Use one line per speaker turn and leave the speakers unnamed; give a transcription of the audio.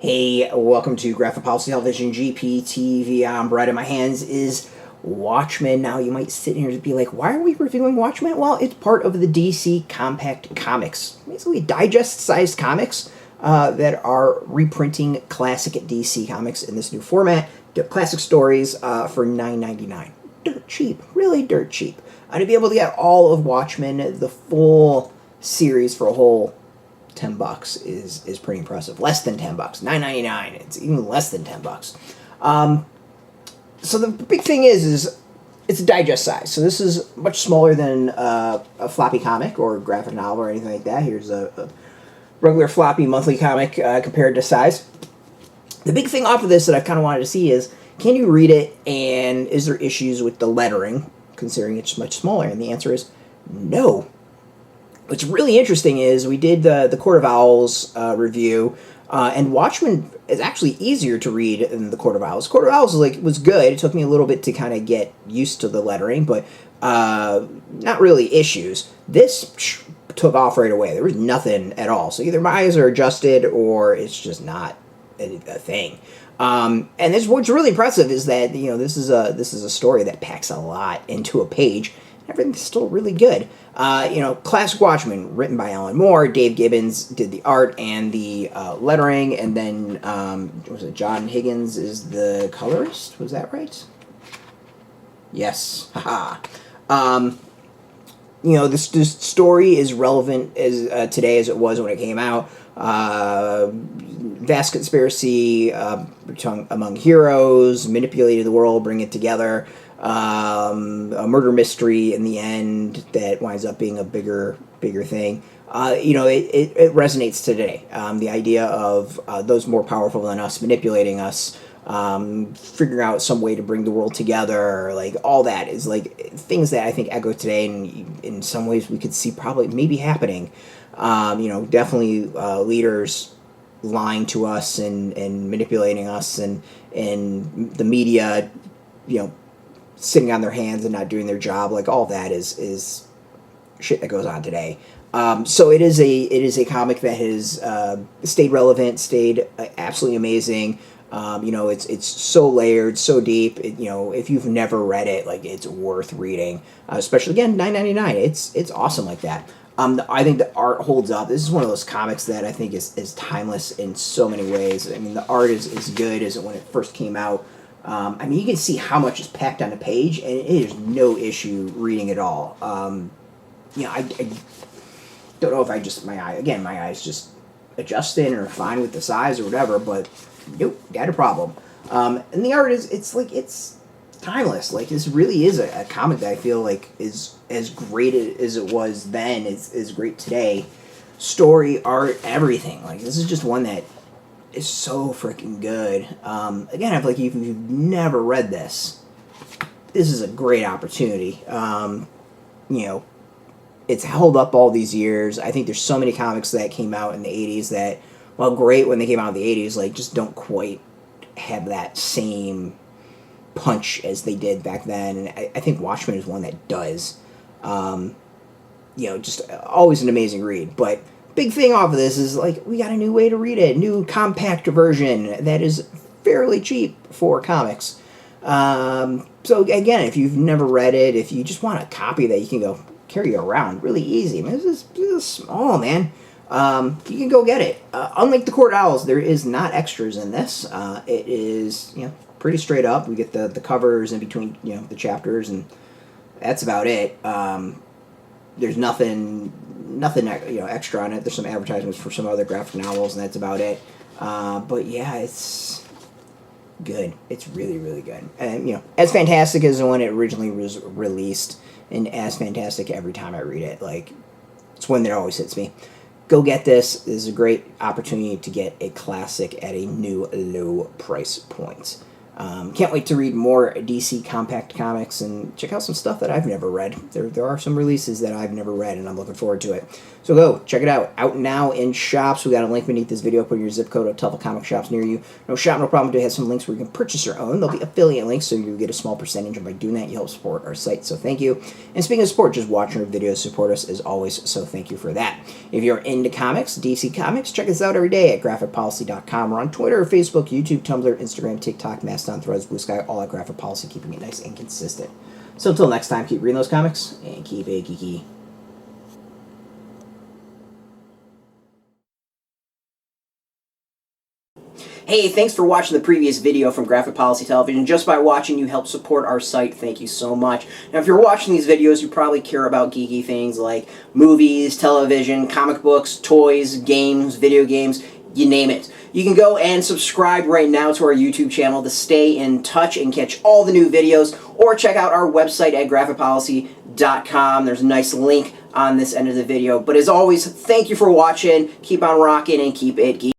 Hey, welcome to Graphic Policy Television GPTV. I'm Brett. In my hands is Watchmen. Now, you might sit here and be like, why are we reviewing Watchmen? Well, it's part of the DC Compact Comics. Basically, digest-sized comics that are reprinting classic DC comics in this new format. Classic stories for $9.99. Dirt cheap. Really dirt cheap. To be able to get all of Watchmen, the full series for a whole $10 is pretty impressive. Less than $10, $9.99. It's even less than $10. So the big thing is it's a digest size. So this is much smaller than a floppy comic or a graphic novel or anything like that. Here's a regular floppy monthly comic compared to size. The big thing off of this that I kind of wanted to see is, can you read it, and is there issues with the lettering, considering it's much smaller? And the answer is no. What's really interesting is we did the Court of Owls review, and Watchmen is actually easier to read than the Court of Owls. Court of Owls was good. It took me a little bit to kind of get used to the lettering, but not really issues. This took off right away. There was nothing at all. So either my eyes are adjusted or it's just not a thing. And what's really impressive is that this is a story that packs a lot into a page. Everything's still really good. Classic Watchmen, written by Alan Moore. Dave Gibbons did the art and the lettering, and then was it John Higgins is the colorist? Was that right? Yes. Haha. This story is relevant as today as it was when it came out. Vast conspiracy among heroes, manipulating the world, bring it together. A murder mystery in the end that winds up being a bigger thing. It resonates today. The idea of those more powerful than us manipulating us, figuring out some way to bring the world together, like all that is like things that I think echo today, and in some ways we could see probably maybe happening. Definitely leaders lying to us and manipulating us, and the media, sitting on their hands and not doing their job. Like all that is shit that goes on today. So it is a comic that has stayed relevant, stayed absolutely amazing. It's so layered, so deep. If you've never read it, like it's worth reading. Especially again, $9.99. It's awesome like that. I think the art holds up. This is one of those comics that I think is timeless in so many ways. I mean, the art is as good as when it first came out. You can see how much is packed on a page, and it is no issue reading it all. I don't know if my eyes just adjusted or fine with the size or whatever, but nope, got a problem. And the art it's timeless. Like, this really is a comic that I feel like is as great as it was then, is great today. Story, art, everything. Like, this is just one that is so freaking good. Again, I feel like if you've never read this is a great opportunity. It's held up all these years. I think there's so many comics that came out in the 80s that, while great when they came out in the 80s, like, just don't quite have that same punch as they did back then. And I think Watchmen is one that does. Just always an amazing read. But big thing off of this is, like, we got a new way to read it, new compact version that is fairly cheap for comics. So again, if you've never read it, if you just want a copy that you can go carry around really easy, this is small, man. You can go get it. Unlike the Court Owls, there is not extras in this. It is pretty straight up. We get the covers in between the chapters, and that's about it. There's nothing extra on it. There's some advertisements for some other graphic novels, and that's about it. But yeah, it's good. It's really, really good. And as fantastic as when it originally was released, and as fantastic every time I read it. Like, it's one that always hits me. Go get this. This is a great opportunity to get a classic at a new low price point. Can't wait to read more DC Compact comics and check out some stuff that I've never read. There are some releases that I've never read, and I'm looking forward to it. So go check it out. Out now in shops. We got a link beneath this video. Put in your zip code of Tuffle comic shops near you. No shop, no problem. Do have some links where you can purchase your own. They'll be affiliate links, so you get a small percentage, and by doing that, you help support our site. So thank you. And speaking of support, just watching our videos support us as always. So thank you for that. If you're into comics, DC Comics, check us out every day at graphicpolicy.com. We're on Twitter, Facebook, YouTube, Tumblr, Instagram, TikTok, Mastodon, Threads, Blue Sky, all at Graphic Policy, keeping it nice and consistent. So until next time, keep reading those comics and keep it geeky. Hey, thanks for watching the previous video from Graphic Policy Television. Just by watching, you help support our site. Thank you so much. Now, if you're watching these videos, you probably care about geeky things like movies, television, comic books, toys, games, video games, you name it. You can go and subscribe right now to our YouTube channel to stay in touch and catch all the new videos, or check out our website at graphicpolicy.com. There's a nice link on this end of the video. But as always, thank you for watching. Keep on rocking and keep it geeky.